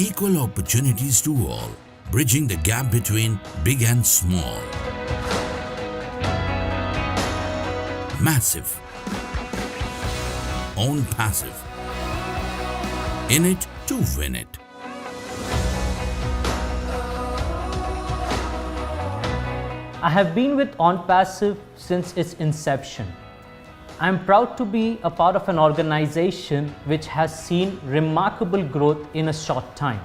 equal opportunities to all, bridging the gap between big and small. Massive. Own Passive. In it to win it. I have been with OnPassive since its inception. I am proud to be a part of an organization which has seen remarkable growth in a short time.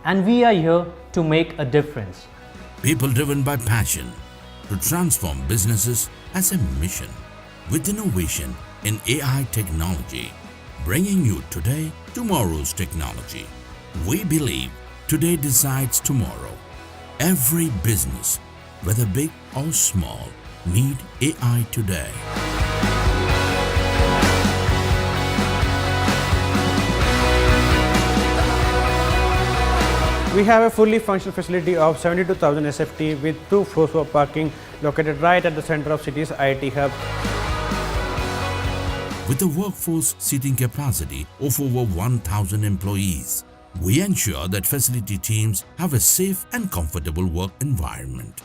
And we are here to make a difference. People driven by passion to transform businesses as a mission. With innovation in AI technology, bringing you today tomorrow's technology. We believe today decides tomorrow. Every business, whether big or small, need AI today. We have a fully functional facility of 72,000 SFT with 2 floors for parking located right at the center of city's IT hub. With a workforce seating capacity of over 1,000 employees, we ensure that facility teams have a safe and comfortable work environment.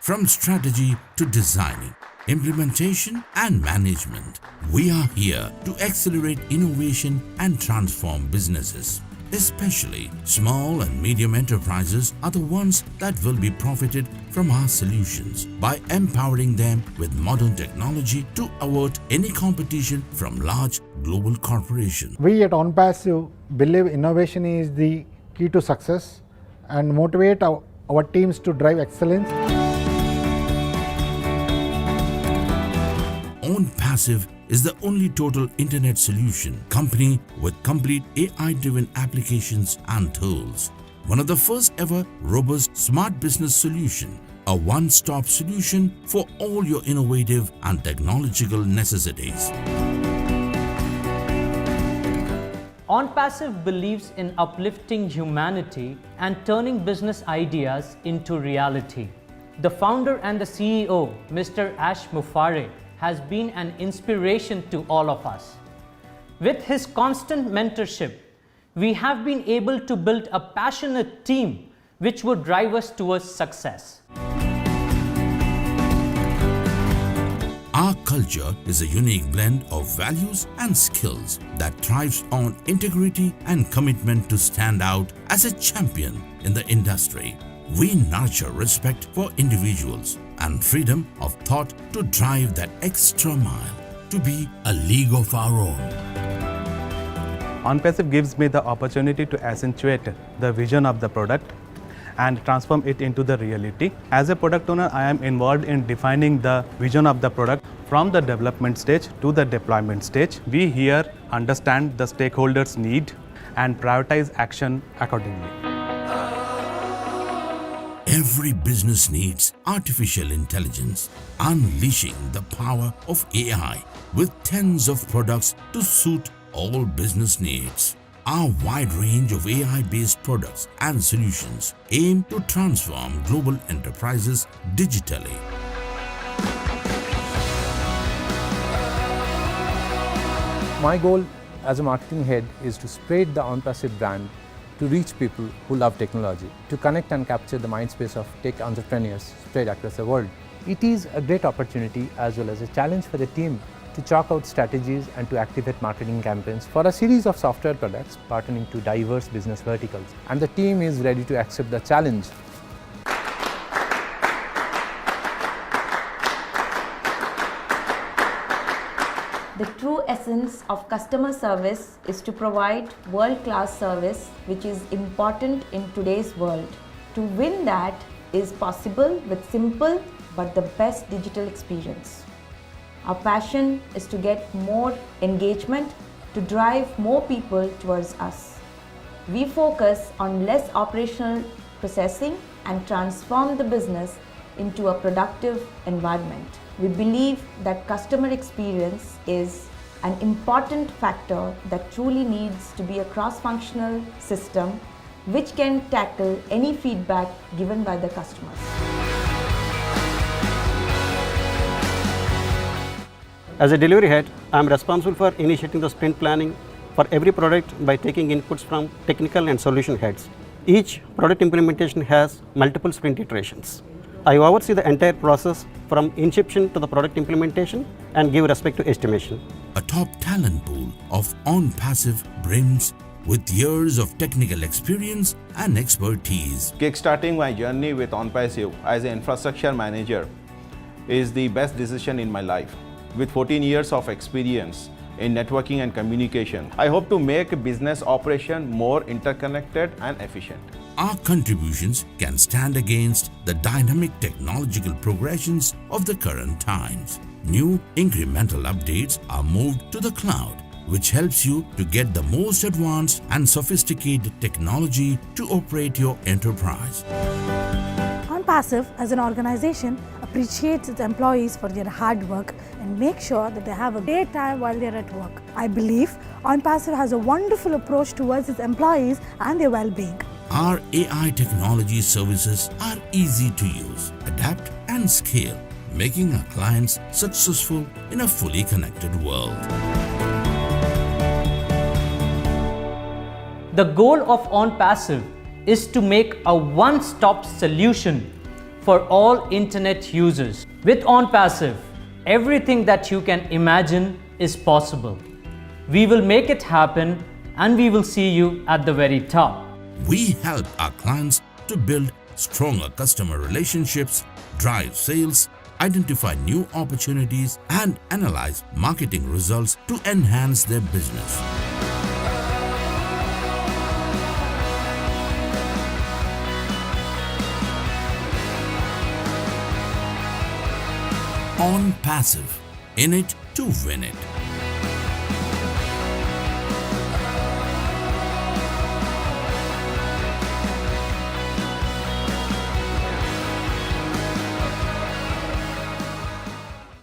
From strategy to designing, implementation and management, we are here to accelerate innovation and transform businesses. Especially small and medium enterprises are the ones that will be profited from our solutions by empowering them with modern technology to avert any competition from large global corporations. We at OnPassive believe innovation is the key to success and motivate our teams to drive excellence. OnPassive is the only total internet solution company with complete AI-driven applications and tools. One of the first ever robust smart business solution, a one-stop solution for all your innovative and technological necessities. OnPassive believes in uplifting humanity and turning business ideas into reality. The founder and the CEO, Mr. Ash Mufareh, has been an inspiration to all of us. With his constant mentorship, we have been able to build a passionate team which would drive us towards success. Our culture is a unique blend of values and skills that thrives on integrity and commitment to stand out as a champion in the industry. We nurture respect for individuals and freedom of thought to drive that extra mile to be a league of our own. OnPassive gives me the opportunity to accentuate the vision of the product and transform it into the reality. As a product owner, I am involved in defining the vision of the product from the development stage to the deployment stage. We here understand the stakeholders' need and prioritize action accordingly. Every business needs artificial intelligence, unleashing the power of AI with tens of products to suit all business needs. Our wide range of AI-based products and solutions aim to transform global enterprises digitally. My goal as a marketing head is to spread the OnPassive brand to reach people who love technology, to connect and capture the mindspace of tech entrepreneurs spread across the world. It is a great opportunity as well as a challenge for the team to chalk out strategies and to activate marketing campaigns for a series of software products pertaining to diverse business verticals. And the team is ready to accept the challenge. The true essence of customer service is to provide world-class service, which is important in today's world. To win that is possible with simple but the best digital experience. Our passion is to get more engagement, to drive more people towards us. We focus on less operational processing and transform the business into a productive environment. We believe that customer experience is an important factor that truly needs to be a cross-functional system which can tackle any feedback given by the customers. As a delivery head, I am responsible for initiating the sprint planning, for every product by taking inputs from technical and solution heads. Each product implementation has multiple sprint iterations. I oversee the entire process from inception to the product implementation and give respect to estimation. A top talent pool of OnPassive brims with years of technical experience and expertise. Kickstarting my journey with OnPassive as an infrastructure manager is the best decision in my life. With 14 years of experience in networking and communication, I hope to make a business operation more interconnected and efficient. Our contributions can stand against the dynamic technological progressions of the current times. New incremental updates are moved to the cloud, which helps you to get the most advanced and sophisticated technology to operate your enterprise. OnPassive as an organization appreciates its employees for their hard work and makes sure that they have a great time while they're at work. I believe OnPassive has a wonderful approach towards its employees and their well-being. Our AI technology services are easy to use, adapt and scale, making our clients successful in a fully connected world. The goal of OnPassive is to make a one-stop solution for all internet users. With OnPassive, everything that you can imagine is possible. We will make it happen and we will see you at the very top. We help our clients to build stronger customer relationships, drive sales, identify new opportunities, and analyze marketing results to enhance their business. OnPassive, in it to win it.